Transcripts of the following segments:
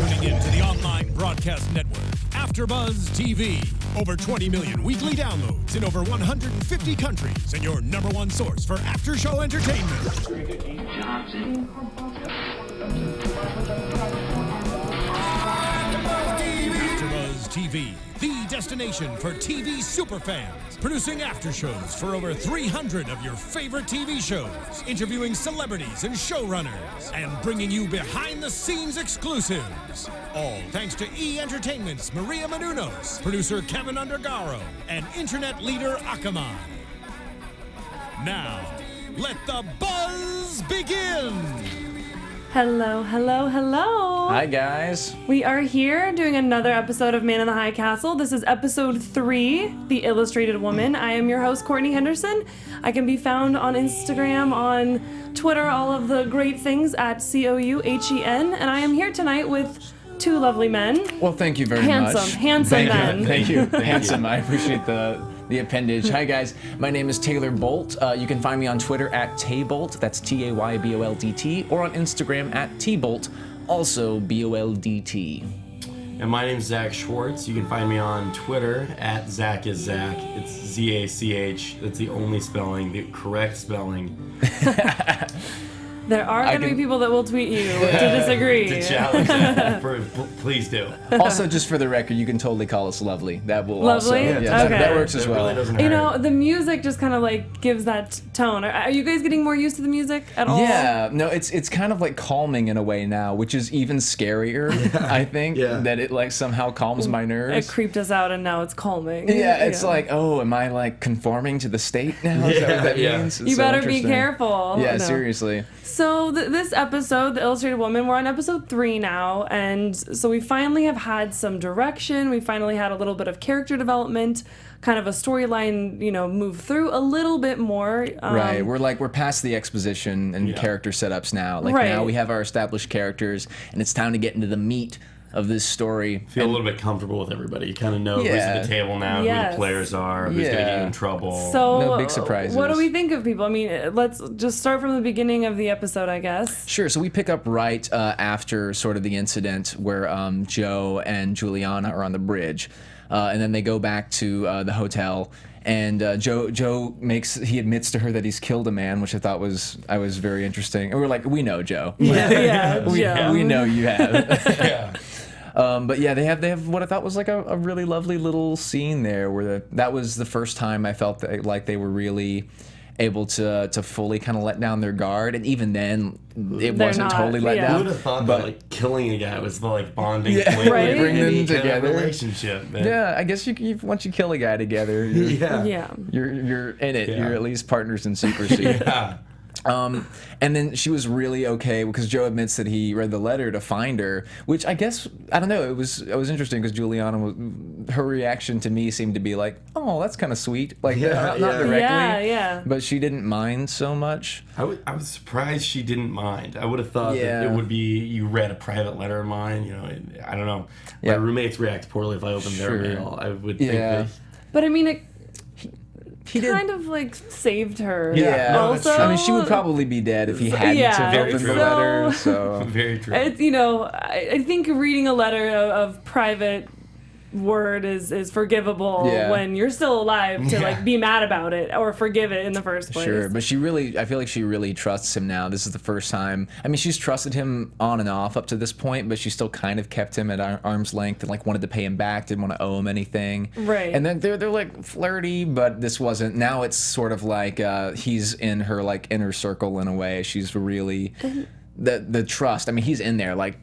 tuning in to the online broadcast network, AFTERBUZZ TV. Over 20 million weekly downloads in over 150 countries, and your number one source for after-show entertainment. AFTERBUZZ TV, the destination for TV superfans. Producing aftershows for over 300 of your favorite TV shows, interviewing celebrities and showrunners, and bringing you behind-the-scenes exclusives. All thanks to E! Entertainment's Maria Menounos, producer Kevin Undergaro, and internet leader Akamai. Now, let the buzz begin! Hello, hello, hello. Hi, guys. We are here doing another episode of Man in the High Castle. This is episode 3, The Illustrated Woman. I am your host, Courtney Henderson. I can be found on Instagram, on Twitter, all of the great things at COUHEN. And I am here tonight with 2 lovely men. Well, thank you very much. Handsome men. Thank you. Handsome. I appreciate the appendage. Hi, guys. My name is Taylor Bolt. You can find me on Twitter at Taybolt. That's TAYBOLDT. Or on Instagram at Tbolt. Also BOLDT. And my name's Zach Schwartz. You can find me on Twitter at Zach is Zach. It's ZACH. That's the only spelling, the correct spelling. There are going to be people that will tweet you to disagree. To challenge that. Please do. Also, just for the record, you can totally call us lovely. That will Lovely? also... Yeah, okay. That works as well. Really doesn't hurt. You know, the music just kind of like gives that tone. Are you guys getting more used to the music at all? Yeah, no, it's kind of like calming in a way now, which is even scarier, I think, that it like somehow calms my nerves. It creeped us out and now it's calming. Yeah, it's like, oh, am I like conforming to the state now? Is that what that means? It's You so better be interesting. careful. Yeah, No. seriously. So this episode, The Illustrated Woman, we're on episode 3 now, and so we finally have had some direction. We finally had a little bit of character development, kind of a storyline, you know, move through a little bit more. Right, we're past the exposition and character setups now. Like now we have our established characters, and it's time to get into the meat of this story. Feel a little bit comfortable with everybody. You kind of know who's at the table now, who the players are, who's going to get you in trouble. So, no big surprises. What do we think of people? I mean, let's just start from the beginning of the episode, I guess. Sure, so we pick up right after sort of the incident where Joe and Juliana are on the bridge. And then they go back to the hotel. And Joe admits to her that he's killed a man, which I was very interesting. And we're like, we know, Joe. We know you have. Yeah. But yeah, they have what I thought was like a really lovely little scene there, where that was the first time I felt that, like they were really able to fully kind of let down their guard, and even then it wasn't totally let down. Who would have thought that like killing a guy was the like bonding point, right? Bring them any together, kind of relationship. Man. Yeah, I guess you once you kill a guy together, you're in it. You're at least partners in secrecy. Yeah. And then she was really okay because Joe admits that he read the letter to find her, which I guess, I don't know, it was interesting because Juliana, her reaction to me seemed to be like, oh, that's kind of sweet, like not directly, but she didn't mind so much. I was surprised she didn't mind. I would have thought that it would be, you read a private letter of mine, you know, I don't know. My roommates react poorly if I open their mail. I would think that. But I mean, he kind of like saved her. Yeah, also, I mean, she would probably be dead if he hadn't opened the letter. So very true. It's, you know, I think reading a letter of private word is forgivable when you're still alive to like be mad about it or forgive it in the first place. Sure, but I feel like she really trusts him now. This is the first time. I mean, she's trusted him on and off up to this point, but she still kind of kept him at arm's length and like wanted to pay him back, didn't want to owe him anything. Right. And then they're like flirty, but this wasn't. Now it's sort of like he's in her like inner circle in a way. She's really the trust. I mean, he's in there like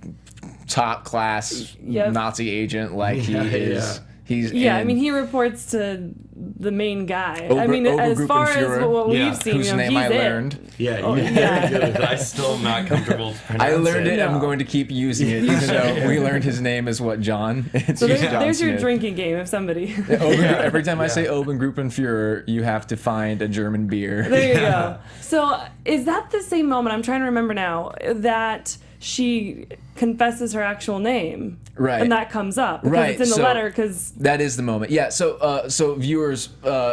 top class Nazi agent, like he is. He's I mean, he reports to the main guy. I mean, as far as what we've seen, whose name he's I learned. Very good. I still am not comfortable to pronounce I learned it. No. I'm going to keep using it, even though we learned his name is what, John? It's so John there's your Smith. drinking game. If somebody Every time I say Obergruppenführer, you have to find a German beer. There you go. So is that the same moment? I'm trying to remember now that she confesses her actual name. Right. And that comes up because Right. it's in the So letter. Because that is the moment. Yeah. So viewers,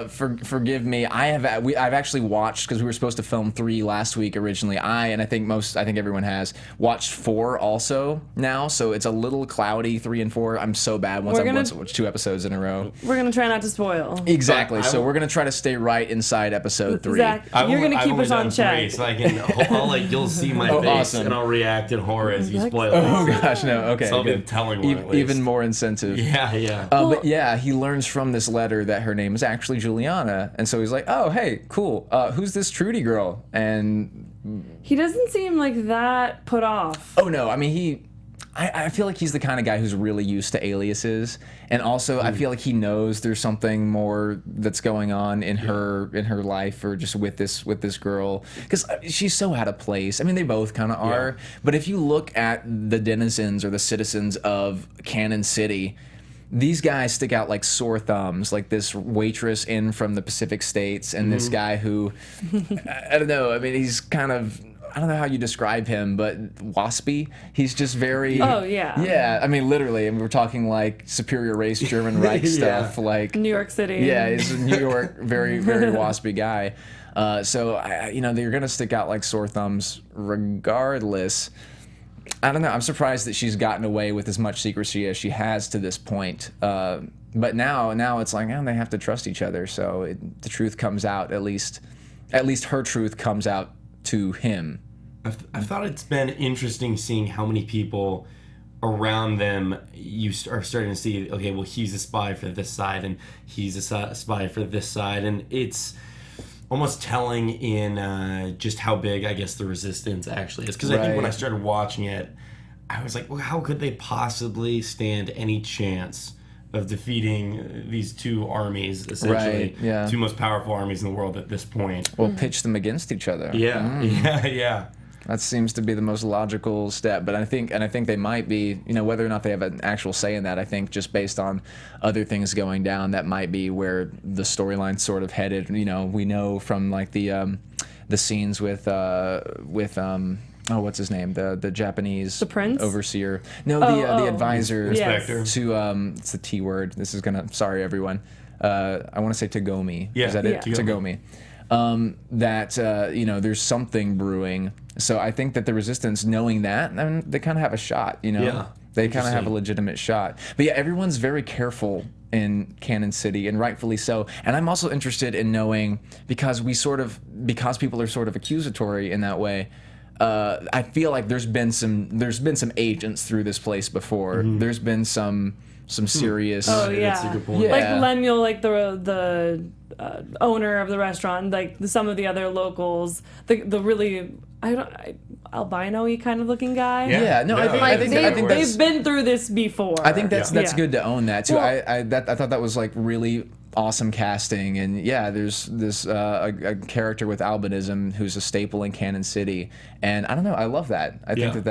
forgive me. I've actually watched, because we were supposed to film 3 last week originally. I think everyone has watched 4 also now. So it's a little cloudy, 3 and 4. I'm so bad once I've watched 2 episodes in a row. we're gonna try not to spoil. Exactly. So we're gonna try to stay right inside episode 3. Zach, you're gonna keep us on check. So I can, you'll see my face awesome. and I'll react in horror as you spoil it. Oh gosh, no. Okay. So I'll be good. telling one at least. Even more incentive. Yeah. But yeah, he learns from this letter that her name is actually Juliana, and so he's like, "Oh, hey, cool. Who's this Trudy girl?" And He doesn't seem like that put off. oh no, I mean I feel like he's the kind of guy who's really used to aliases, and also I feel like he knows there's something more that's going on in her life, or just with this girl, because she's so out of place. I mean, they both kind of are, but if you look at the denizens or the citizens of Cannon City, these guys stick out like sore thumbs. Like this waitress in from the Pacific States, and this guy who I don't know. I mean, he's kind of, I don't know how you describe him, but waspy. He's just very... Oh, yeah. Yeah, I mean, literally. And we're talking like superior race German Reich stuff. Like New York City. Yeah, he's a New York, very, very waspy guy. So, they're going to stick out like sore thumbs regardless. I don't know. I'm surprised that she's gotten away with as much secrecy as she has to this point. But now it's like, they have to trust each other. So the truth comes out, at least her truth comes out to him. I thought it's been interesting seeing how many people around them you are starting to see, okay, well, he's a spy for this side and he's a spy for this side. And it's almost telling in just how big, I guess, the resistance actually is. Because I think when I started watching it, I was like, well, how could they possibly stand any chance of defeating these 2 armies, essentially, 2 most powerful armies in the world at this point? Well, pitch them against each other. Yeah. That seems to be the most logical step. But I think they might be, whether or not they have an actual say in that, I think just based on other things going down, that might be where the storyline's sort of headed. We know from like the scenes with what's his name? The Japanese prince? overseer. No, the advisor. Inspector. To it's the T word. This is gonna, sorry everyone. I want to say Tagomi. Yeah. Is that it? Yeah. Tagomi. There's something brewing. So I think that the resistance, knowing that, I mean, they kind of have a shot. Yeah. They kind of have a legitimate shot. But yeah, everyone's very careful in Cannon City, and rightfully so. And I'm also interested in knowing, because people are sort of accusatory in that way. I feel like there's been some agents through this place before. There's been some serious. Oh yeah. That's a good point. Yeah. Like Lemuel, like the owner of the restaurant, like some of the other locals, the really albino-y kind of looking guy. Yeah, no, I think they've been through this before. I think that's good to own that too. Well, I thought that was like really awesome casting, and yeah, there's this a character with albinism who's a staple in Cannon City, and I don't know, I love that. I think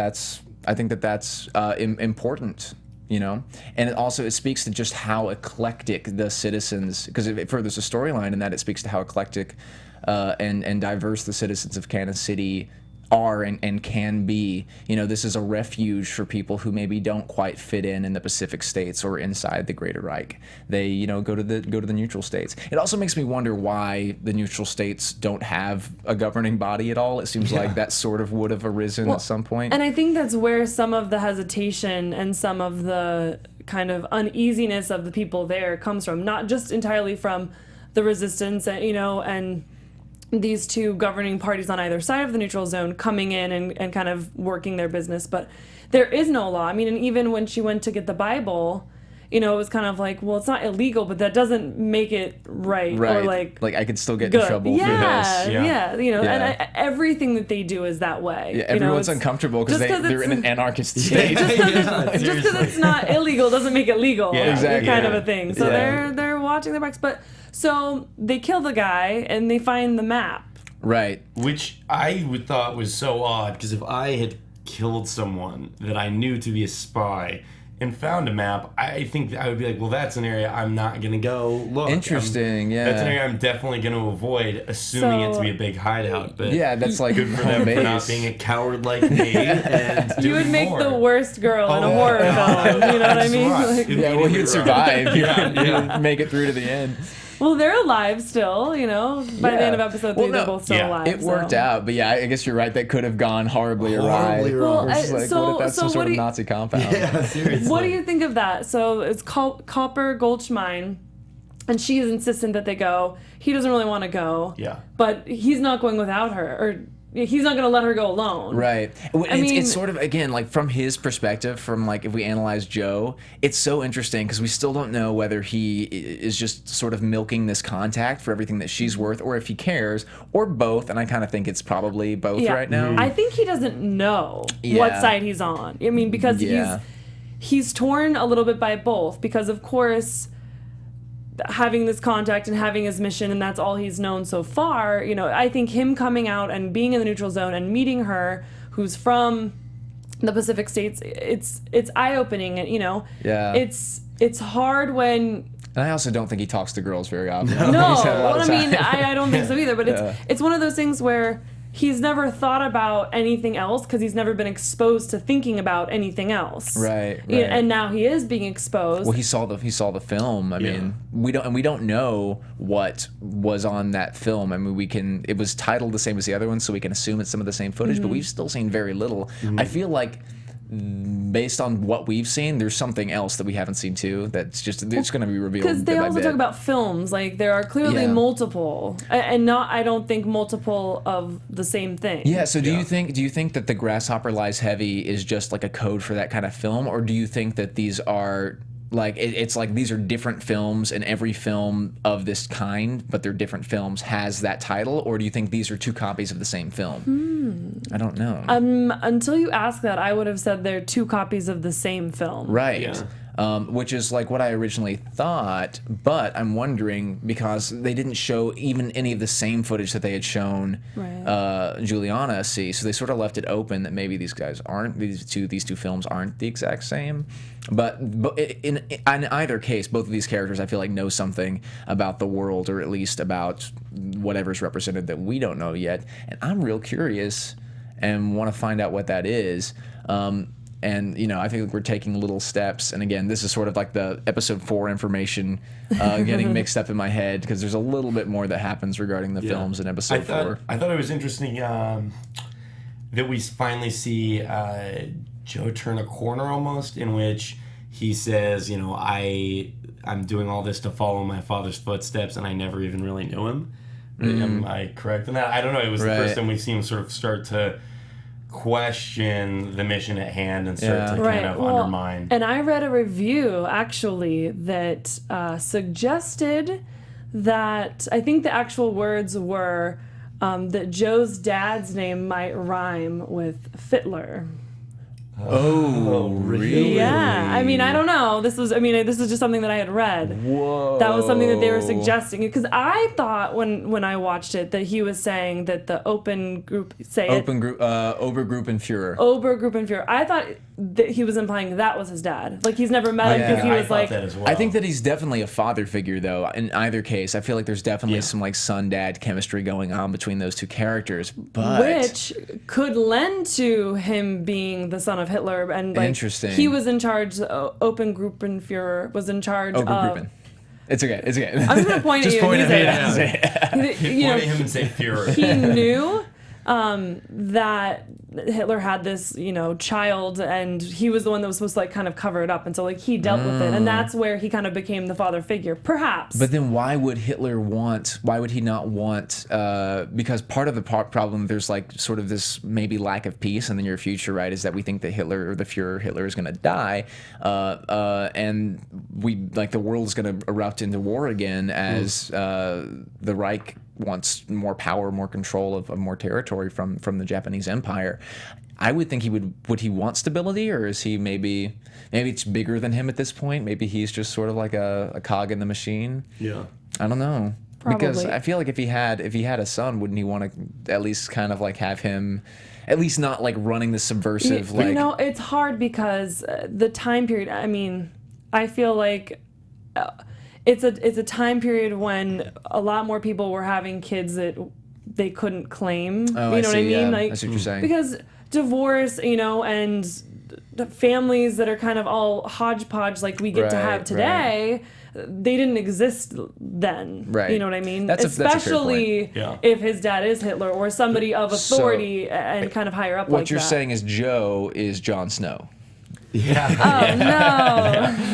that's important. And it speaks to just how eclectic the citizens, because it furthers the storyline in that it speaks to how eclectic and diverse the citizens of Cannon City are and can be. This is a refuge for people who maybe don't quite fit in the Pacific states or inside the Greater Reich. They go to the neutral states. It also makes me wonder why the neutral states don't have a governing body at all. It seems like that sort of would have arisen at some point. And I think that's where some of the hesitation and some of the kind of uneasiness of the people there comes from, not just entirely from the resistance, and these 2 governing parties on either side of the neutral zone coming in and kind of working their business, but there is no law. I mean, and even when she went to get the Bible, it was kind of like, well, it's not illegal, but that doesn't make it right. Or like I could still get good. in trouble for this. And everything that they do is that way. Yeah, everyone's uncomfortable because they're in an anarchist state. Just because it's not illegal doesn't make it legal. Yeah, exactly. Kind of a thing. So they're watching their backs, but. So they kill the guy and they find the map. Right. Which I thought was so odd, because if I had killed someone that I knew to be a spy and found a map, I think I would be like, well, that's an area I'm not going to go look. Interesting, yeah. That's an area I'm definitely going to avoid, assuming it to be a big hideout. But yeah, that's like good for them for not being a coward like me. And you would make more. the worst girl in a horror film. You know what I mean? Like, yeah, well, you'd survive. Yeah. You'd make it through to the end. well, they're alive still, you know. By the end of episode 3, they're both still alive. It worked so. out, but yeah, I guess you're right. That could have gone horribly awry. Well, It's like, so- what if that's so some sort what of do you- Nazi compound? Yeah, seriously. What do you think of that? So it's Copper Gulch Mine, and she is insistent that they go. He doesn't really want to go. Yeah. But he's not going without her, or he's not going to let her go alone. Right. mean- It's sort of, again, like from his perspective, from like if we analyze Joe, it's so interesting because we still don't know whether he is just sort of milking this contact for everything that she's worth or if he cares or both. And I kind of think it's probably both right now. I think he doesn't know what Yeah. side he's on. I mean, because Yeah. he's torn a little bit by both, because of course having this contact and having his mission, and that's all he's known so far, you know, I think him coming out and being in the neutral zone and meeting her, who's from the Pacific States, it's eye-opening, and you know, Yeah. it's hard when And I also don't think he talks to girls very often. no, He's had a lot well, of I mean, time. I don't think so either. But it's one of those things where he's never thought about anything else because he's never been exposed to thinking about anything else. Right, Yeah, right. and now he is being exposed. Well, he saw the film. I mean, we don't know what was on that film. I mean, it was titled the same as the other one, so we can assume it's some of the same footage. Mm-hmm. But we've still seen very little. I feel like, based on what we've seen, there's something else that we haven't seen too. That's just it's going to be revealed. Because they bit by also bit. talk about films, like there are clearly Yeah. multiple, and not, I don't think, multiple of the same thing. Yeah. So do you think that The Grasshopper Lies Heavy is just like a code for that kind of film, or do you think that these are like it's like these are different films, and every film of this kind, but they're different films, has that title, or do you think these are two copies of the same film? I don't know. Until you ask that, I would have said they're two copies of the same film. Right. Yeah. Which is like what I originally thought, but I'm wondering because they didn't show even any of the same footage that they had shown Juliana see, so they sort of left it open that maybe these two films aren't the exact same. But in either case, both of these characters I feel like know something about the world, or at least about whatever's represented that we don't know yet, and I'm real curious and want to find out what that is. And, you know, I think we're taking little steps. And again, this is sort of like the episode 4 information getting mixed up in my head, because there's a little bit more that happens regarding the films in episode 4. I thought it was interesting that we finally see Joe turn a corner almost, in which he says, you know, I'm doing all this to follow my father's footsteps, and I never even really knew him. Am I correct in that? I don't know. It was the first time we've seen him sort of start to question the mission at hand and start to kind of undermine. And I read a review actually that suggested that, I think the actual words were that Joe's dad's name might rhyme with Fittler. Oh, really? Yeah, I mean, I don't know. This is just something that I had read. Whoa. That was something that they were suggesting, because I thought when I watched it that he was saying that the open group Obergruppenführer. Obergruppenführer. I thought that he was implying that was his dad. Like, he's never met him because he was like. That as well. I think that he's definitely a father figure, though. In either case, I feel like there's definitely some like son-dad chemistry going on between those two characters. But Which could lend to him being the son of Hitler, and like Interesting. he was in charge. Obergruppenführer was in charge Obergruppen. of. It's okay. It's okay. I'm gonna point at you. point and at say me. it. You know, Point at him and say Fuhrer. he knew that Hitler had this, you know, child, and he was the one that was supposed to like kind of cover it up, and so like he dealt with it, and that's where he kind of became the father figure, perhaps. But then why would he not want, because part of the problem, there's like sort of this maybe lack of peace in the near future, right, is that we think that Hitler is going to die, and we, like, the world is going to erupt into war again as the Reich wants more power, more control of more territory from the Japanese Empire. I would think would he want stability, or is he maybe it's bigger than him at this point? Maybe he's just sort of like a cog in the machine. Yeah. I don't know. Because Probably. I feel like if he had a son, wouldn't he want to at least kind of like have him, at least not like running the subversive like. You know, it's hard because the time period. I mean, I feel like it's a time period when a lot more people were having kids that they couldn't claim. Oh, you know what I mean? Yeah. Like, I see what you're saying. because divorce, you know, and the families that are kind of all hodgepodge like we get to Right, have today. They didn't exist then. Right. You know what I mean? That's a fair Especially point. Yeah. if his dad is Hitler or somebody of So, authority and kind of higher up What like you're that. saying is Joe is Jon Snow. Yeah. Oh,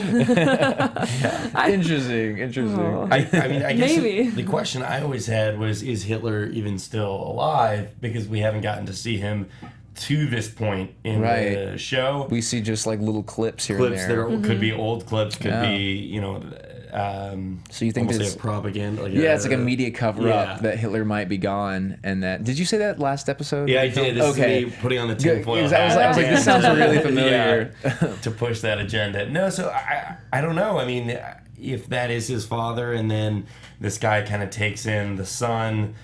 no. Interesting. I mean, I guess Maybe. the question I always had was, is Hitler even still alive? Because we haven't gotten to see him to this point in the show. We see just like little clips here Clips and there. that could be old clips, could be, you know, So you think almost this? like propaganda? Like Yeah, it's like a media cover up yeah. that Hitler might be gone, and that. Did you say that last episode? Yeah, I did. This Okay. is me putting on the Good, tinfoil 'cause I was hat. like, this sounds really familiar. To push that agenda. No, so I don't know. I mean, if that is his father, and then this guy kind of takes in the son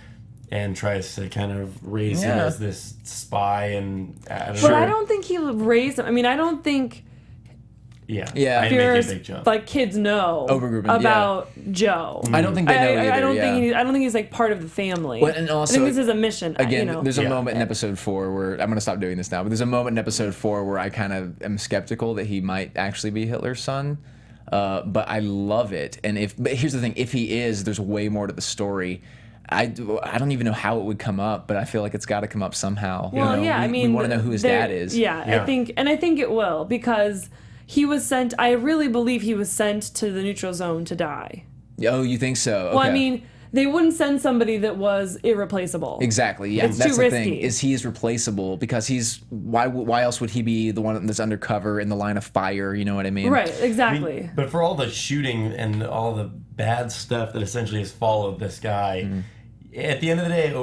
and tries to kind of raise him as this spy, and I don't But know. I don't think he raised him. I mean, I don't think Yeah. I make a Fear's big jump. like kids know Overgrouping, yeah. about Joe. I don't think they know either. I don't yeah. think I don't think he's like part of the family. Well, and also, I think this is a mission. Again, you know. there's a Yeah. moment in episode 4 where I'm going to stop doing this now, but there's a moment in episode 4 where I kind of am skeptical that he might actually be Hitler's son. But I love it. And but here's the thing: if he is, there's way more to the story. I don't even know how it would come up, but I feel like it's got to come up somehow. Well, you know? yeah, I mean, we want to know who his dad is. Yeah, Yeah. I think it will because he was sent. I really believe he was sent to the neutral zone to die. Oh, you think so? Well, I Okay. mean, they wouldn't send somebody that was irreplaceable. Exactly. Yeah, It's that's too the thing. risky. Is he is replaceable because he's why else would he be the one that's undercover in the line of fire? You know what I mean? Right. Exactly. But for all the shooting and all the bad stuff that essentially has followed this guy, at the end of the day,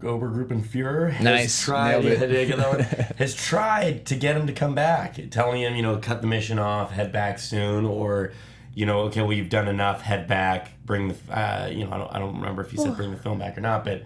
Obergruppenführer has Nice. tried. Nailed it. Did I get that one? Has tried to get him to come back, telling him, you know, cut the mission off, head back soon, or, you know, okay, well, you've done enough, head back, bring the, you know, I don't remember if he said bring the film back or not, but.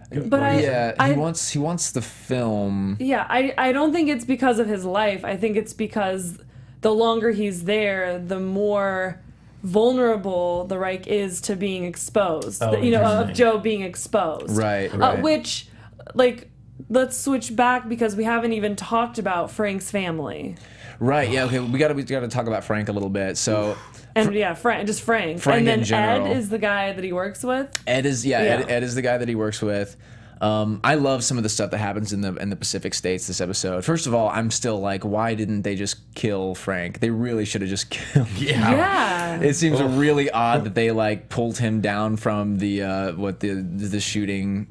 But he wants the film. Yeah, I don't think it's because of his life. I think it's because the longer he's there, the more vulnerable the Reich is to being exposed. Oh, You know, of interesting. Joe being exposed. Right. Which, like, let's switch back because we haven't even talked about Frank's family. Right. Yeah. Okay. We got to talk about Frank a little bit. So. And Frank. Frank and then in general. Ed is the guy that he works with. Ed is Ed is the guy that he works with. I love some of the stuff that happens in the Pacific States this episode. First of all, I'm still like, why didn't they just kill Frank? They really should have just killed him. Yeah. It seems really odd that they like pulled him down from the shooting.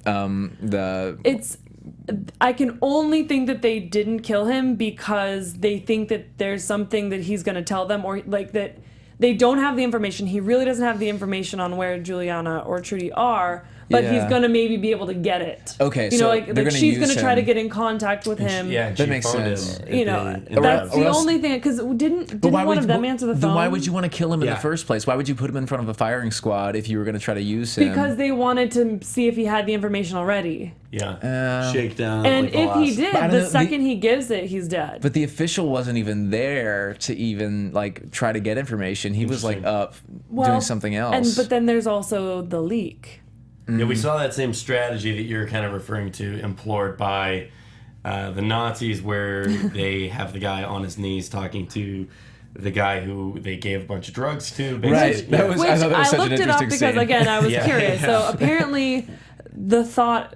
I can only think that they didn't kill him because they think that there's something that he's going to tell them, or like that they don't have the information. He really doesn't have the information on where Juliana or Trudy are, but he's Yeah. going to maybe be able to get it. Okay, you so know, they're like gonna she's going use to try to him. get in contact with him. Yeah, That makes sense. You know, Or that's the else- only thing. Because didn't But one of them answer the phone? Then why would you want to kill him in Yeah. the first place? Why would you put him in front of a firing squad if you were going to try to use him? Because they wanted to see if he had the information already. Yeah. Shakedown. And like the if he last- did, But I don't the know, second he gives it, he's dead. But the official wasn't even there to even like try to get information. He was like up doing something else. But then there's also the leak. Yeah, we saw that same strategy that you're kind of referring to employed by the Nazis, where they have the guy on his knees talking to the guy who they gave a bunch of drugs to. Basically. Right. That was- Which I thought that was such an looked it up interesting because, scene. again, I was Yeah. curious. Yeah. So apparently, the thought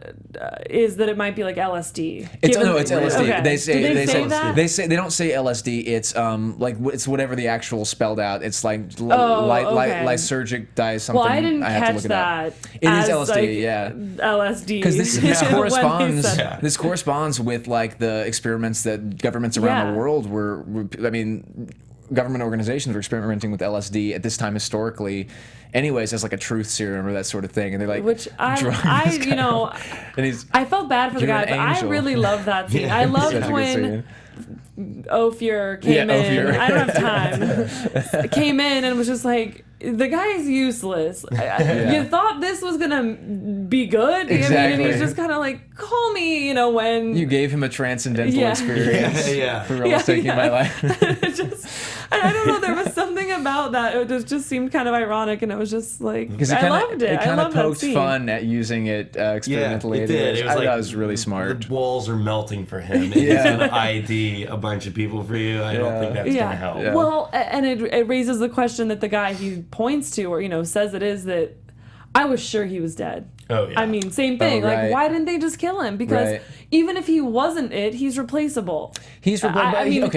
is that it might be like LSD. It's Given- it's LSD. Okay. They say Did they say that? they don't say LSD. It's like it's whatever the actual spelled out. It's like okay. lysergic dye something. Well, I didn't have to catch look it that. up. It is as, LSD. like, Yeah. LSD. Because this when they corresponds. said that. This corresponds with like the experiments that governments around Yeah. the world were. I mean, government organizations were experimenting with LSD at this time historically. Anyways, as like a truth serum or that sort of thing, and they're like, Which drugging I this you guy. know, And he's I felt bad for the You're guy, an but I angel. really loved that scene. Yeah. I such loved a good when scene. Ophir came Yeah, in. Ophir. I don't have time. Came in and was just like, the guy is useless. You thought this was gonna be good, Exactly. I mean, and he's just kind of like, call me, when You gave him a transcendental experience for almost taking my life. I don't know. There was something about that. It just seemed kind of ironic, and it was just like I loved it. It I kind of loved that poked scene. fun at using it experimentally. it did. It was I like thought it was really smart. The walls are melting for him. And he's gonna ID a bunch of people for you. I don't think that's gonna help. Yeah. Well, and it raises the question that the guy he points to, or says it is, that I was sure he was dead. Oh yeah. I mean, same thing. right. Like, why didn't they just kill him? Because Right. even if he wasn't it, he's replaceable. He's he's a little but higher maybe up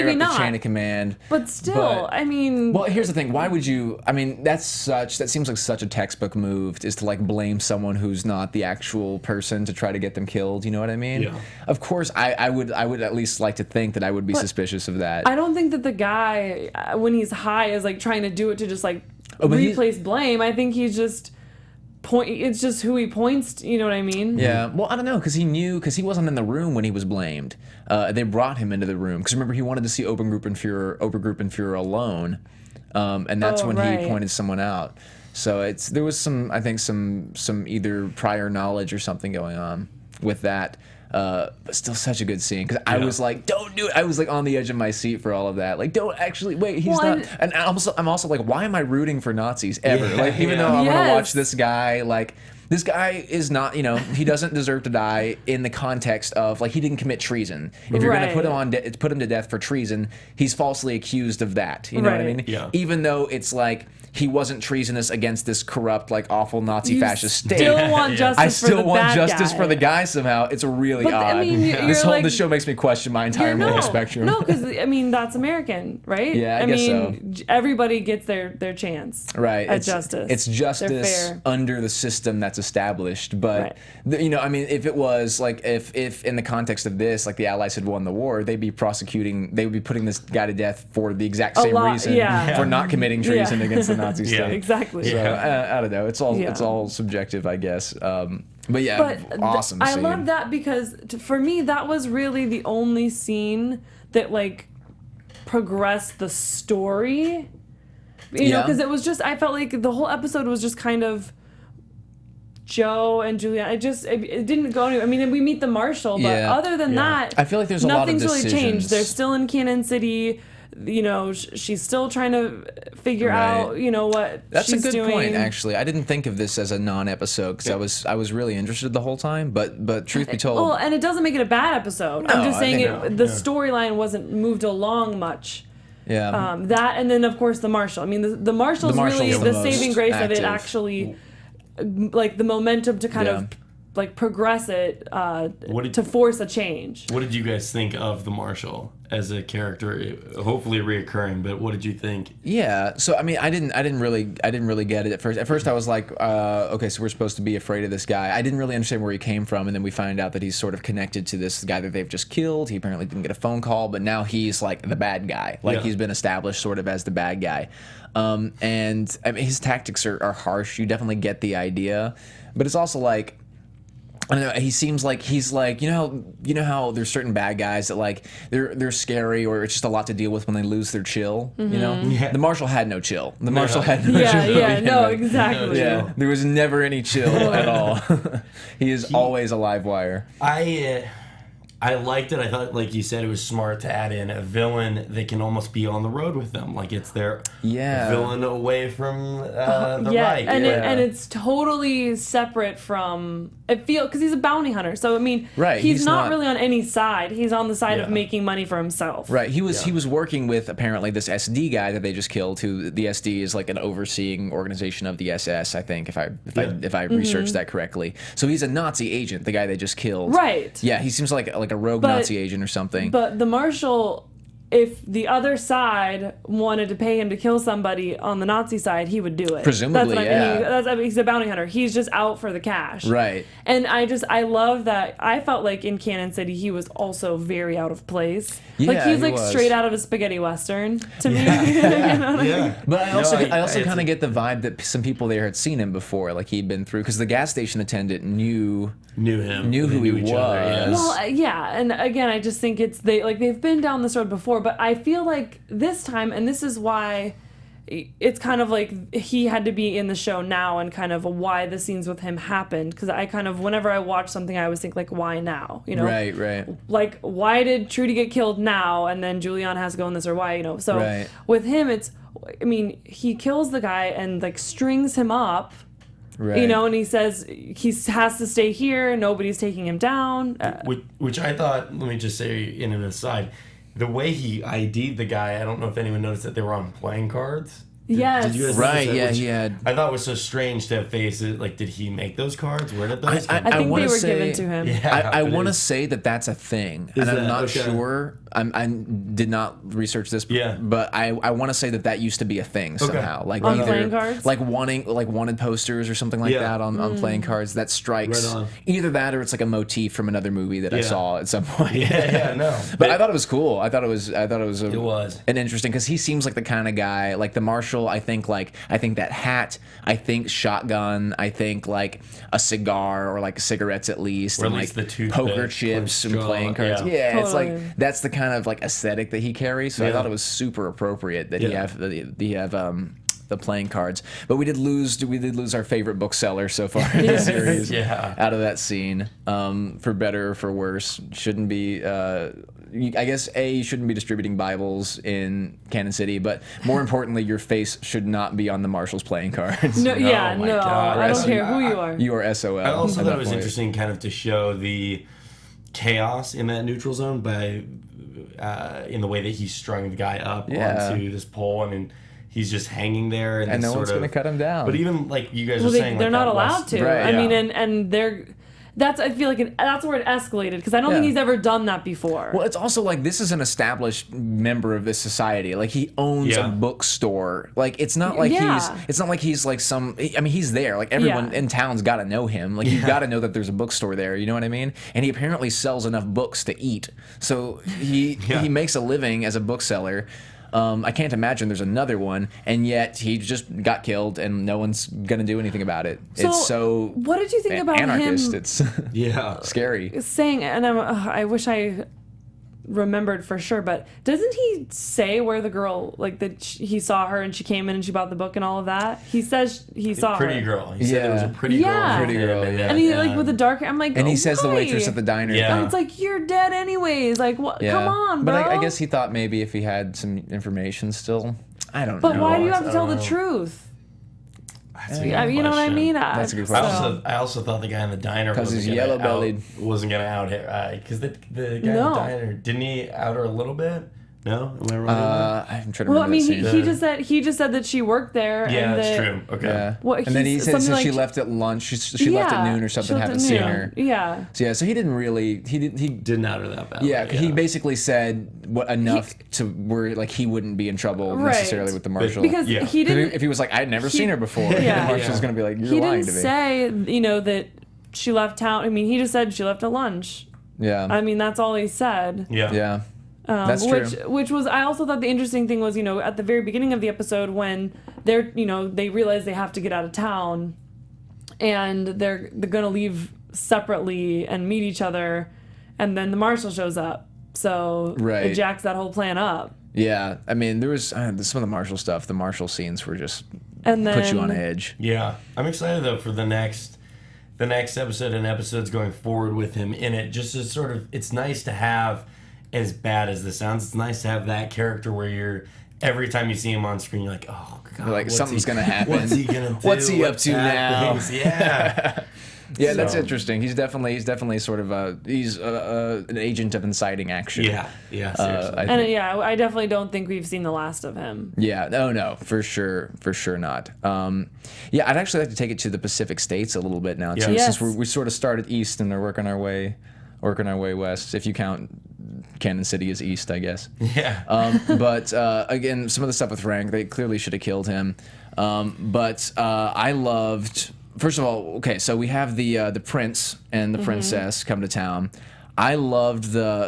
the not. chain of command. But still, But- I mean, Well, here's the thing. Why would you? I mean, that seems like such a textbook move, is to like blame someone who's not the actual person to try to get them killed. You know what I mean? Yeah. Of course, I would at least like to think that I would be suspicious of that. I don't think that the guy, when he's high, is like trying to do it to just like but replace blame. I think he's just it's just who he points to, you know what I mean? Yeah, well, I don't know, because he wasn't in the room when he was blamed. They brought him into the room, because remember, he wanted to see Obergruppenführer alone, and that's when right. he pointed someone out. So there was some either prior knowledge or something going on with that. But still such a good scene, because I was like, don't do it. I was like on the edge of my seat for all of that. Like, don't actually wait. He's not. And I'm also like, why am I rooting for Nazis ever? Like, even though I'm gonna watch this guy, like. This guy is not, he doesn't deserve to die in the context of, like, he didn't commit treason. If you're going to put him to death for treason, he's falsely accused of that. You know what I mean? Yeah. Even though it's like he wasn't treasonous against this corrupt, like, awful Nazi fascist state. Still want justice I still want justice guy. for the guy somehow. It's really odd. I mean, This show makes me question my entire moral spectrum. No, because I mean that's American, right? Yeah, I guess so. Everybody gets their chance. Right. At justice. It's justice under the system that's established. But I mean, if it was like if in the context of this, like the Allies had won the war, they would be putting this guy to death for the exact same reason for not committing treason against the Nazi state. Exactly. So I don't know. It's all subjective, I guess. But yeah, awesome scene. I love that because for me that was really the only scene that like progressed the story. You know, because it was just I felt like the whole episode was just kind of Joe and Juliana. It didn't go anywhere. I mean, we meet the marshal, but other than that, I feel like there's a lot of nothing's really decisions. changed. They're still in Cannon City. She's still trying to figure out, what That's she's a good doing. point, actually. I didn't think of this as a non-episode because I was really interested the whole time. But truth be told, well, and it doesn't make it a bad episode. I'm just saying the storyline wasn't moved along much. yeah, That and then of course the marshal. I mean, the marshal's really the the saving most grace of it. active. Actually, like the momentum to kind of like progress it to force a change. What did you guys think of the marshal as a character? Hopefully reoccurring, but what did you think? Yeah, so I mean, I didn't really get it at first. At first, I was like, okay, so we're supposed to be afraid of this guy. I didn't really understand where he came from, and then we find out that he's sort of connected to this guy that they've just killed. He apparently didn't get a phone call, but now he's like the bad guy. Like he's been established sort of as the bad guy. And I mean, his tactics are harsh. You definitely get the idea, but it's also like, I don't know. He seems like he's like, you know how there's certain bad guys that like they're scary, or it's just a lot to deal with when they lose their chill. You know, the marshal had no chill. The marshal had no chill. No, exactly. Yeah, there was never any chill at all. He is always a live wire. I liked it. I thought, like you said, it was smart to add in a villain that can almost be on the road with them. Like it's their villain away from the Reich. And it's totally separate from because he's a bounty hunter. So I mean, he's not really on any side. He's on the side of making money for himself. Right. He was working with apparently this SD guy that they just killed. Who the SD is like an overseeing organization of the SS. I think if I researched that correctly. So he's a Nazi agent. The guy they just killed. Right. Yeah. He seems like a rogue Nazi agent or something. But the marshal, if the other side wanted to pay him to kill somebody on the Nazi side, he would do it. Presumably, he's a bounty hunter. He's just out for the cash. Right. And I love that. I felt like in Cannon City, he was also very out of place. Yeah, like he's he like was. straight out of a spaghetti western to me. You know what I mean? But I also kind of get the vibe that some people there had seen him before, like he'd been through, because the gas station attendant knew him, knew who he was. Well, and again, I just think they've been down this road before, but I feel like this time, and this is why, it's kind of like he had to be in the show now and kind of why the scenes with him happened. Because I kind of, whenever I watch something, I always think, like, why now? You know? Right. Like, why did Trudy get killed now and then Juliana has to go in this, or why, you know? So Right. with him, it's, I mean, he kills the guy and, like, strings him up. Right. You know, and he says he has to stay here. Nobody's taking him down. Which I thought, let me just say in an aside, the way he ID'd the guy, I don't know if anyone noticed that they were on playing cards. Yes. Did you guys Right, notice that? yeah, Which he had. I thought was so strange to face it. Like, did he make those cards? Where did those come I think wanna they were say- given to him. Yeah, I but want to it's- say that that's a thing, Is and I'm that- not okay. sure. I did not research this, Yeah. but I want to say that used to be a thing somehow, like On either playing cards? like wanted posters or something like Yeah. that on playing cards. That strikes Right on. either that or it's like a motif from another movie that I Yeah. saw at some point. Yeah, no. But I thought it was cool. I thought it was It was. an interesting, because he seems like the kind of guy, like the marshal. I think that hat. I think shotgun. I think like a cigar or like cigarettes at least, Or at and least like the toothpick, poker chips and straw, playing cards. yeah. Yeah, it's Totally. like that's the kind of like aesthetic that he carries. So I Yeah. thought it was super appropriate that Yeah. he have the playing cards. But we did lose our favorite bookseller so far in the series. Yeah. Out of that scene, for better or for worse. Shouldn't be. I guess you shouldn't be distributing Bibles in Cannon City, but more importantly, your face should not be on the Marshal's playing cards. No, yeah, my no. God. I don't Rest- care who you are. You are SOL. I also at thought that it was point. interesting kind of to show the chaos in that neutral zone by in the way that he strung the guy up Yeah. onto this pole and he's just hanging there And no one's going to cut him down. But even like you guys Well, were saying, they're like, not that allowed West- to. Right. I Yeah. mean, and they're. That's, I feel like that's where it escalated, because I don't think Yeah. he's ever done that before. Well, it's also like this is an established member of this society. Like he owns Yeah. a bookstore. Like it's not like Yeah. he's like some. I mean, he's there. Like everyone Yeah. in town's got to know him. Like you've got to know that there's a bookstore there. You know what I mean? And he apparently sells enough books to eat. So he makes a living as a bookseller. I can't imagine there's another one, and yet he just got killed, and no one's gonna do anything about it. It's so what did you think about anarchist. him It's Yeah. scary. saying, and I wish I remembered for sure, but doesn't he say where the girl, like, that he saw her and she came in and she bought the book and all of that? He says he saw Pretty her. girl. He said it was a Yeah. pretty Yeah. girl. Pretty girl, yeah. And he, like, with the dark hair, I'm like, And he says the why? waitress at the diner. Yeah. And it's like, you're dead anyways. Like, what? Yeah. Come on, But bro. I guess he thought maybe if he had some information still. I don't But know. why do you have to I tell don't the know. truth? That's a good I mean, you know what I question. mean? That's a good So- question. I also thought the guy in the diner 'Cause he's wasn't gonna yellow-bellied. wasn't gonna out her because the guy in the No. diner didn't he out her a little bit? No, am I wrong? I'm trying to remember Well, I mean, that he scene. just said that she worked there. yeah, and that's that, true. Okay. Yeah. What, and then he he's said something she like- left at lunch. She left at Yeah, noon or she something. left Haven't at seen noon. her. Yeah. So yeah, so he didn't really. He Didn't out her that bad. Yeah, he basically said enough to where like he wouldn't be in trouble Right. necessarily with the marshal. Because Yeah. he didn't. if he was like, I'd never he- seen her before, Yeah. the marshal's Yeah. gonna be like, you're He lying didn't to me. say, that she left town. I mean, he just said she left at lunch. Yeah, I mean, that's all he said. Yeah. yeah, that's true. Which was, I also thought the interesting thing was, at the very beginning of the episode when they realize they have to get out of town, and they're gonna leave separately and meet each other, and then the marshal shows up, so Right. it jacks that whole plan up. Yeah, I mean, there was some of the marshal stuff. The marshal scenes were just And then put you on edge. Yeah. I'm excited though for the next episode and episodes going forward with him in it. Just as sort of, it's nice to have, as bad as this sounds, it's nice to have that character where you're every time you see him on screen, you're like, oh god, Like, what's something's he- gonna happen. What's he gonna do? What's he up What to bad now? things? Yeah. Yeah, that's So- interesting. He's definitely sort of an agent of inciting action. Yeah. Yeah. Seriously. I And think. I definitely don't think we've seen the last of him. Yeah, no, for sure not. Yeah, I'd actually like to take it to the Pacific states a little bit now too, Yeah. since Yes. we sort of started east and are working our way west. If you count Cannon City as east, I guess. yeah. But again, some of the stuff with Frank, they clearly should have killed him. But I loved. First of all, okay, so we have the prince and the princess come to town. I loved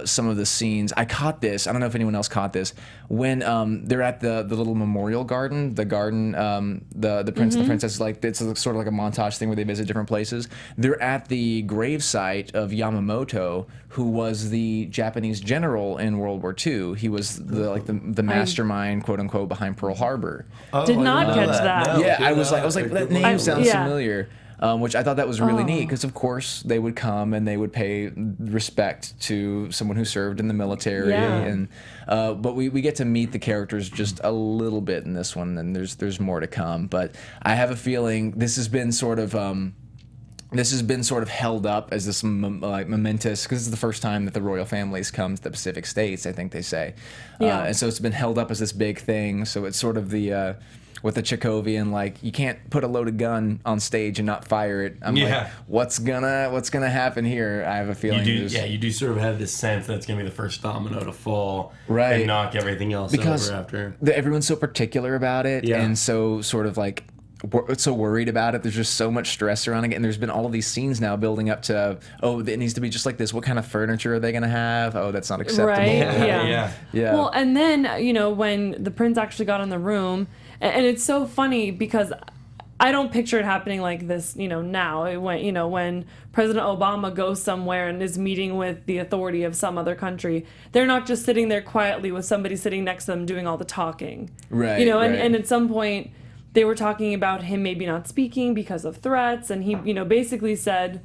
some of the scenes. I caught this. I don't know if anyone else caught this when they're at the little memorial garden. The garden, the prince, the princess. Like it's sort of like a montage thing where they visit different places. They're at the gravesite of Yamamoto, who was the Japanese general in World War II. He was the mastermind, quote unquote, behind Pearl Harbor. Did not catch that. No, Yeah, I was like that name sounds yeah. familiar. Which I thought that was really neat because, of course, they would come and they would pay respect to someone who served in the military. Yeah. And but we get to meet the characters just a little bit in this one, and there's more to come. But I have a feeling this has been sort of held up as this momentous, because this is the first time that the royal families come to the Pacific States, I think they say. Yeah. And so it's been held up as this big thing. So it's sort of the with the Chekhovian, like, you can't put a loaded gun on stage and not fire it. I'm like, what's gonna happen here? I have a feeling. You do sort of have this sense that it's gonna be the first domino to fall, right, and knock everything else because over after. Everyone's so particular about it, and so sort of like so worried about it. There's just so much stress around it, and there's been all of these scenes now building up to, it needs to be just like this. What kind of furniture are they going to have? Oh, that's not acceptable. Right? Yeah. Well, and then when the prince actually got in the room, and it's so funny because I don't picture it happening like this, now. When President Obama goes somewhere and is meeting with the authority of some other country, they're not just sitting there quietly with somebody sitting next to them doing all the talking. Right. And at some point they were talking about him maybe not speaking because of threats, and he, basically said,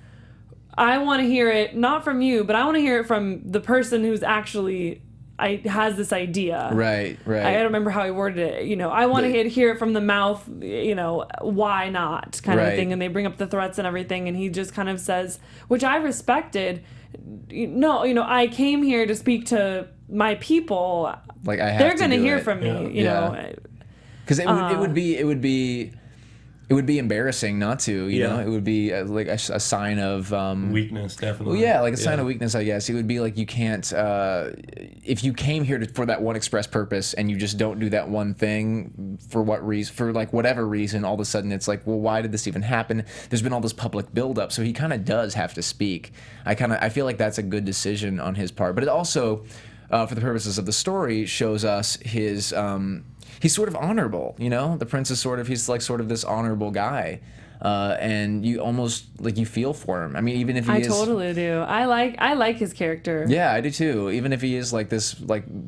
I want to hear it not from you, but I want to hear it from the person who's actually has this idea. Right. I don't remember how he worded it. I want to hear it from the mouth, why not kind of thing. And they bring up the threats and everything, and he just kind of says, which I respected, no, I came here to speak to my people. Like, they're going to hear from me, you know. Because it would be embarrassing not to, you know. It would be like a sign of weakness, definitely. Well, yeah, like a sign of weakness, I guess. It would be like you can't. If you came here for that one express purpose and you just don't do that one thing for what reason, for like whatever reason, all of a sudden it's like, well, why did this even happen? There's been all this public buildup, so he kind of does have to speak. I feel like that's a good decision on his part, but it also, for the purposes of the story, shows us his. He's sort of honorable, The prince is he's like sort of this honorable guy, and you almost you feel for him. I mean, even if he I totally do. I like his character. Yeah, I do too. Even if he is like this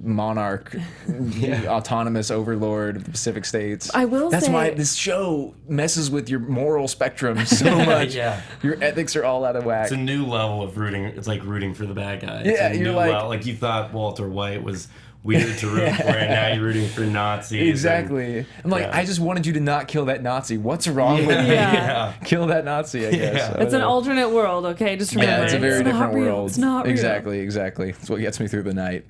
monarch, autonomous overlord of the Pacific States. I will That's say, why this show messes with your moral spectrum so much. Your ethics are all out of whack. It's a new level of rooting. It's like rooting for the bad guy. It's Yeah, a you're new like- level. Like you thought Walter White was weird to root for, and now you're rooting for Nazis. Exactly. I'm like, I just wanted you to not kill that Nazi. What's wrong with me? Yeah. Kill that Nazi, I guess. It's an alternate world, okay? Just remember. Yeah, it's a very different world. It's not real. Exactly. It's what gets me through the night.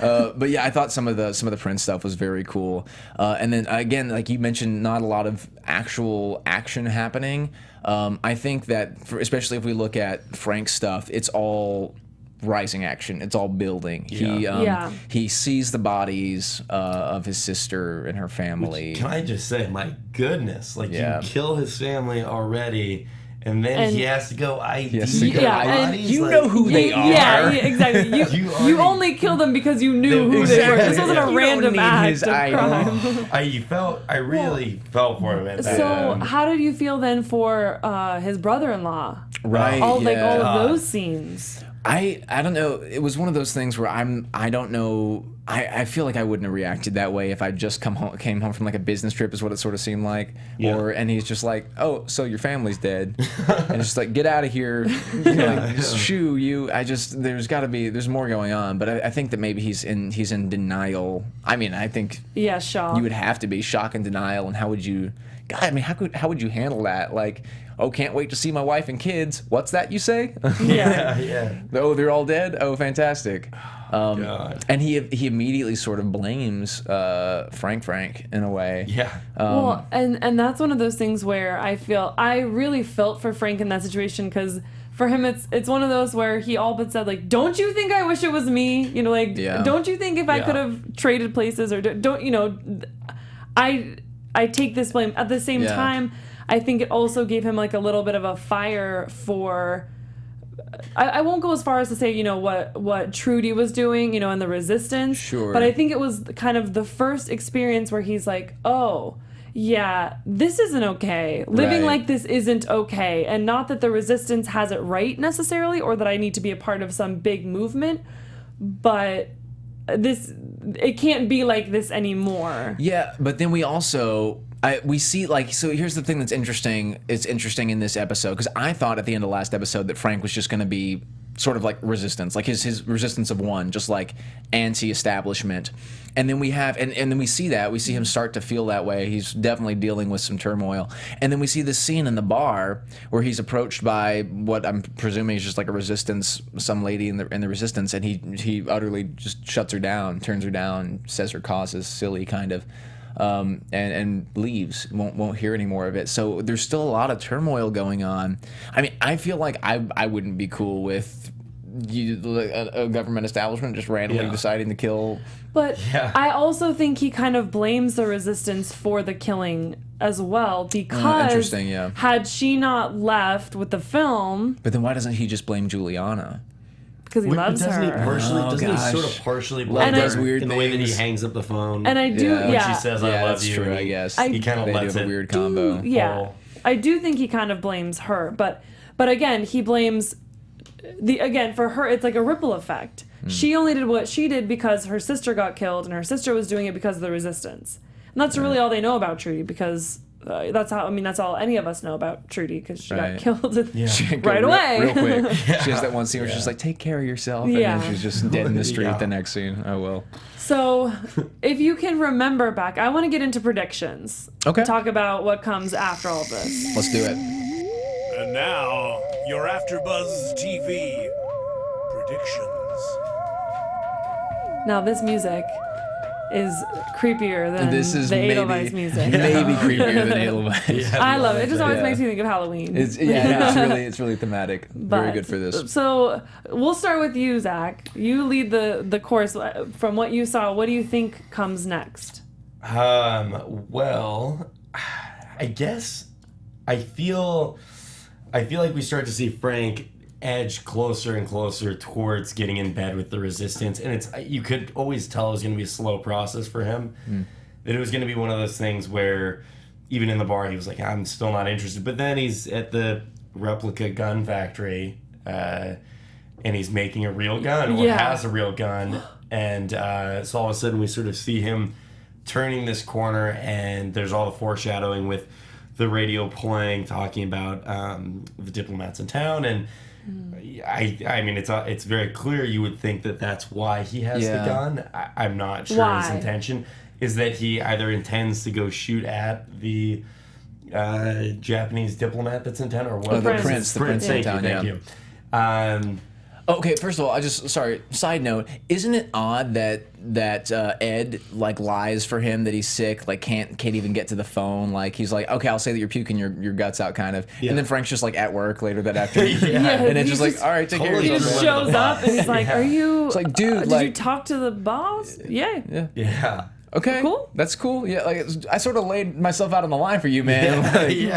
But yeah, I thought some of the Prince stuff was very cool. And then again, like you mentioned, not a lot of actual action happening. I think that, especially if we look at Frank's stuff, it's all rising action. It's all building. He sees the bodies of his sister and her family. Can I just say, my goodness, you kill his family already, and then he has to go ID bodies. You know who they are. Yeah, exactly. You only kill them because you knew who they were. This wasn't a random act of crime. I really felt for him at that. So how did you feel then for his brother-in-law? Right. All of those scenes. I don't know. It was one of those things where I don't know. I feel like I wouldn't have reacted that way if I just came home from like a business trip, is what it sort of seemed like. Yeah. And he's just like, oh, so your family's dead, and it's just like, get out of here, just shoo you. There's more going on, but I think that maybe he's in denial. I mean, I think shock. You would have to be shock and denial, and how would you how would you handle that? Like, oh, can't wait to see my wife and kids. What's that you say? Yeah. Oh, they're all dead? Oh, fantastic. God. And he immediately sort of blames Frank in a way. Yeah. Well, and that's one of those things where I really felt for Frank in that situation, because for him it's one of those where he all but said, like, don't you think I wish it was me? Don't you think if I could have traded places, or don't I take this blame. At the same time, I think it also gave him like a little bit of a fire for I won't go as far as to say, what Trudy was doing, in the resistance. Sure. But I think it was kind of the first experience where he's like, oh, yeah, this isn't okay. Living Right. like this isn't okay. And not that the resistance has it right necessarily, or that I need to be a part of some big movement, but it can't be like this anymore. Yeah, but then we also we see so here's the thing that's interesting. It's interesting in this episode because I thought at the end of last episode that Frank was just going to be sort of like resistance, like his resistance of one, just like anti-establishment. And then we have and then we see him start to feel that way. He's definitely dealing with some turmoil. And then we see this scene in the bar where he's approached by what I'm presuming is just like a resistance, some lady in the resistance, and he utterly just shuts her down, turns her down, says her cause is silly kind of. And leaves, won't hear any more of it. So there's still a lot of turmoil going on. I mean, I feel like I wouldn't be cool with a government establishment just randomly deciding to kill. But I also think he kind of blames the resistance for the killing as well, because interesting, yeah. Had she not left with the film, But then why doesn't he just blame Juliana? because he loves doesn't her. Doesn't he sort of gosh. partially Love blame does her weird in the way that he things. hangs up the phone? And I do, Yeah. yeah. When she says, I love that's you. true, and I guess. He kind of They lets do have it. a weird combo. Yeah, Oh. I do think he kind of blames her, but again, he blames for her. It's like a ripple effect. She only did what she did because her sister got killed, and her sister was doing it because of the resistance. And that's really all they know about Trudy, because that's all any of us know about Trudy, because she got killed right away. Real quick. She has that one scene where she's like, take care of yourself. And Yeah. then she's just dead in the street Yeah. the next scene. Oh, well. So, if you can remember back, I want to get into predictions. Okay. Talk about what comes after all this. Let's do it. And now, your AfterBuzz TV predictions. Now, this music is creepier than This is the maybe Edelweiss music. maybe creepier than Edelweiss. I love it. It just always Yeah. makes me think of Halloween. It's really thematic. Very good for this. So we'll start with you, Zach. You lead the course. From what you saw, what do you think comes next? Well, I guess I feel like we start to see Frank edge closer and closer towards getting in bed with the resistance, and you could always tell it was going to be a slow process for him. That it was going to be one of those things where even in the bar he was like, I'm still not interested, but then he's at the replica gun factory and he's making a real gun, or has a real gun, and so all of a sudden we sort of see him turning this corner, and there's all the foreshadowing with the radio playing, talking about the diplomats in town, and I mean, it's very clear you would think that that's why he has the gun. I'm not sure Why? his intention is that he either intends to go shoot at the Japanese diplomat that's in town, or what? The prince in town, Thank you. Okay, first of all, side note, isn't it odd that Ed like lies for him that he's sick, like can't even get to the phone, like he's like, okay, I'll say that you're puking your guts out kind of, and then Frank's just like at work later that afternoon, and Ed's just like, all right, take care of He yourself. just man." shows up and he's like, "Are you? It's like, dude, did like, you talk to the boss? Yeah. Yeah. okay, Cool. that's cool. Yeah, like I sort of laid myself out on the line for you, man. Like, you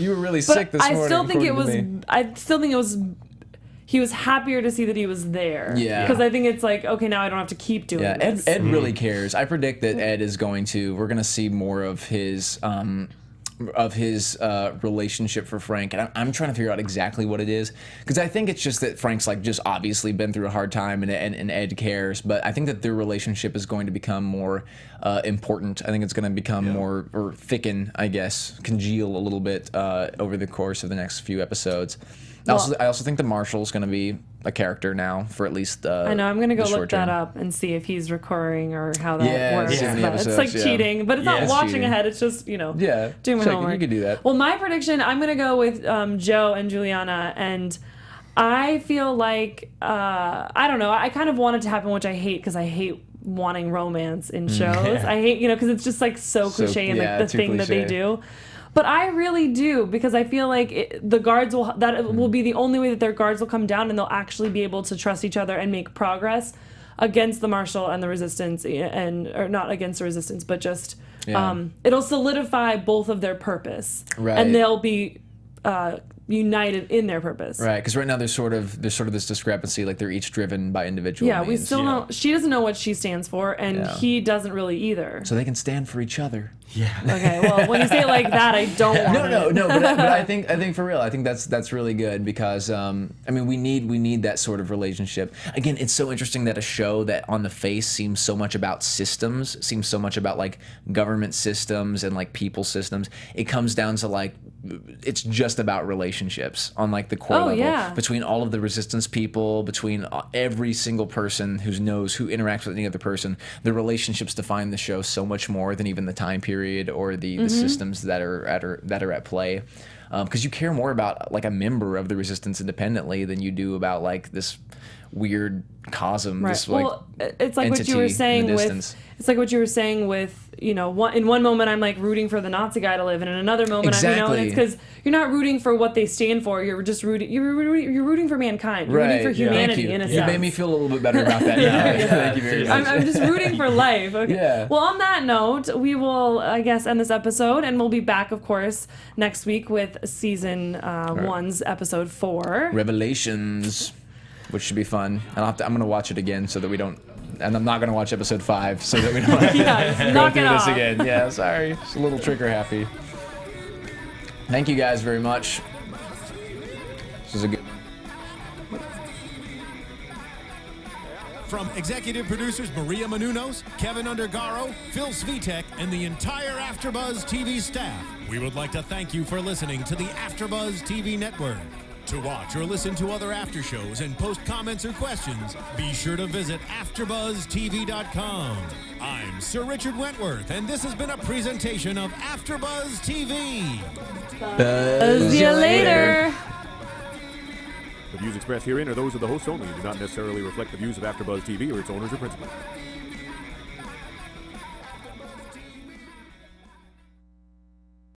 were really sick this morning. I still think according to me. he was happier to see that he was there. Yeah. Because I think it's like, okay, now I don't have to keep doing Yeah, this. Ed really cares. I predict that Ed is we're going to see more of his relationship for Frank, and I'm trying to figure out exactly what it is, because I think it's just that Frank's like just obviously been through a hard time, and Ed cares, but I think that their relationship is going to become more important. I think it's going to become more, or thicken, I guess, congeal a little bit over the course of the next few episodes. I also think the Marshal's going to be a character now for at least I know, I'm going to go the look short that term. up and see if he's recurring or how that works. Yeah, But it's like cheating, but it's not it's watching cheating. ahead. It's just, doing my it's like, homework. you could do that. Well, my prediction, I'm going to go with Joe and Juliana, and I feel like, I don't know, I kind of want it to happen, which I hate, because I hate wanting romance in shows. I hate, because it's just like so cliche and like the too thing that they cliche. do. But I really do, because I feel like the guards will be the only way that their guards will come down, and they'll actually be able to trust each other and make progress against the Marshal and the Resistance, or not against the Resistance, but just it'll solidify both of their purpose, Right. and they'll be united in their purpose. Right, because right now there's sort of this discrepancy, like they're each driven by individual Yeah, we means. still don't. She doesn't know what she stands for, and he doesn't really either. So they can stand for each other. Yeah. Okay, well, when you say it like that, I don't want No, but I think for real, I think that's really good because I mean we need that sort of relationship. Again, it's so interesting that a show that on the face seems so much about systems, seems so much about like government systems and like people systems. It comes down to like it's just about relationships on like the core level between all of the resistance people, between every single person who interacts with any other person. The relationships define the show so much more than even the time period or the systems that are at play. Because you care more about like a member of the resistance independently than you do about like this weird cosm. Right. This, like, well, it's like what you were saying with. It's like what you were saying with, you know, in one moment I'm like rooting for the Nazi guy to live, and in another moment I'm, it's because you're not rooting for what they stand for. You're just rooting. You're rooting for mankind. You're rooting for humanity in a sense. You made me feel a little bit better about that. Thank you very much. I'm just rooting for life. Okay. Yeah. Well, on that note, we will, I guess, end this episode, and we'll be back, of course, next week with season 1's episode 4. Revelations, which should be fun. And I'm going to watch it again so that we don't. And I'm not going to watch episode 5 so that we don't have to go through this again. Yeah, sorry. It's a little trigger happy. Thank you guys very much. This was a good one. From executive producers Maria Menounos, Kevin Undergaro, Phil Svitek, and the entire AfterBuzz TV staff, we would like to thank you for listening to the AfterBuzz TV network. To watch or listen to other after shows and post comments or questions, be sure to visit AfterBuzzTV.com. I'm Sir Richard Wentworth, and this has been a presentation of AfterBuzz TV. Buzz you later. The views expressed herein are those of the hosts only and do not necessarily reflect the views of AfterBuzz TV or its owners or principals.